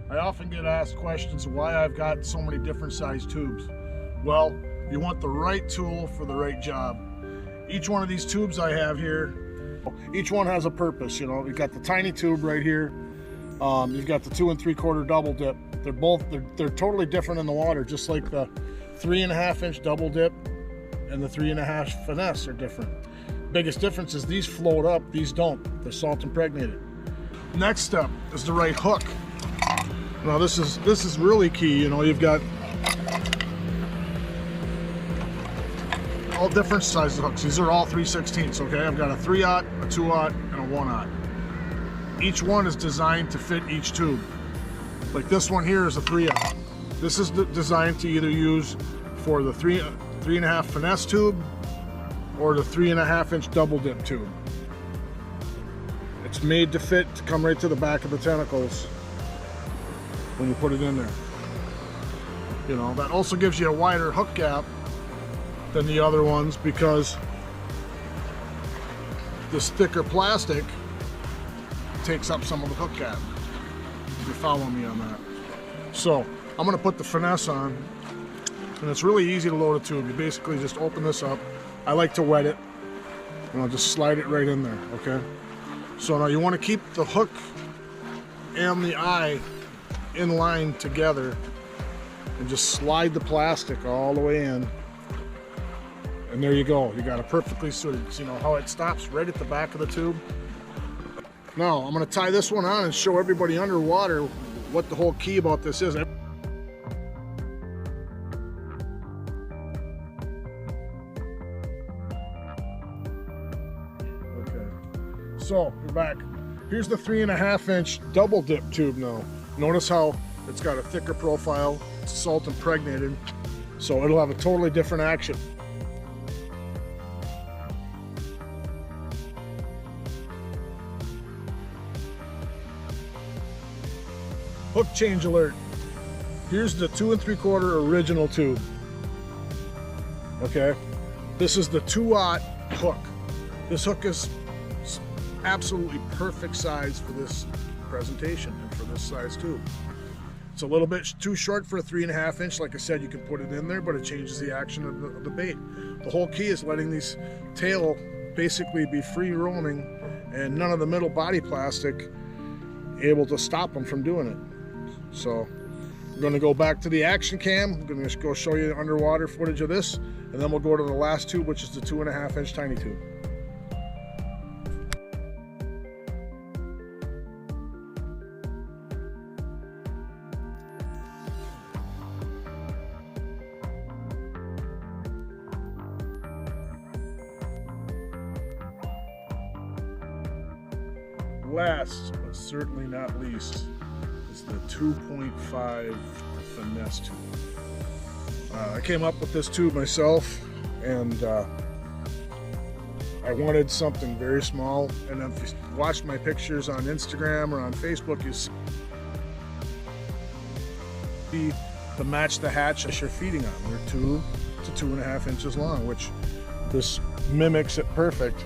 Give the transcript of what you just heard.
I often get asked questions why I've got so many different size tubes. Well, you want the right tool for the right job. Each one of these tubes I have here, each one has a purpose. You know, you've got the tiny tube right here. You've got the 2 3/4 double dip. They're totally different in the water, just like the 3.5 inch double dip and the 3.5 finesse are different. Biggest difference is these float up, these don't. They're salt impregnated. Next step is the right hook. Now this is really key. You know, you've got all different sizes of hooks. These are all 3/16. Okay, I've got a 3/0, a 2/0, and a 1/0. Each one is designed to fit each tube. Like this one here is a 3/0. This is designed to either use for the 3.5 finesse tube or the 3.5 inch double dip tube. It's made to fit, to come right to the back of the tentacles when you put it in there. You know, that also gives you a wider hook gap than the other ones because this thicker plastic takes up some of the hook gap. If you follow me on that. So I'm going to put the finesse on, and it's really easy to load a tube. You basically just open this up. I like to wet it, and I'll just slide it right in there. Okay. So now you want to keep the hook and the eye in line together, and just slide the plastic all the way in. And there you go. You got a perfectly suited. You know how it stops right at the back of the tube. Now I'm going to tie this one on and show everybody underwater what the whole key about this is. Okay, so we're back. Here's the 3.5 inch double dip tube now. Notice how it's got a thicker profile, it's salt impregnated, so it'll have a totally different action. Hook change alert. Here's the 2 3/4 original tube. Okay, this is the 2/0 hook. This hook is absolutely perfect size for this presentation and for this size tube. It's a little bit too short for a 3.5 inch. Like I said, you can put it in there, but it changes the action of the bait. The whole key is letting these tail basically be free roaming and none of the middle body plastic able to stop them from doing it. So we're going to go back to the action cam. I'm going to go show you the underwater footage of this, and then we'll go to the last tube, which is the 2.5 inch tiny tube. Last but certainly not least is the 2.5 finesse tube. I came up with this tube myself, and I wanted something very small. And if you watched my pictures on Instagram or on Facebook, you see the match the hatch that you're feeding on. They're 2 to 2.5 inches long, which this mimics it perfect.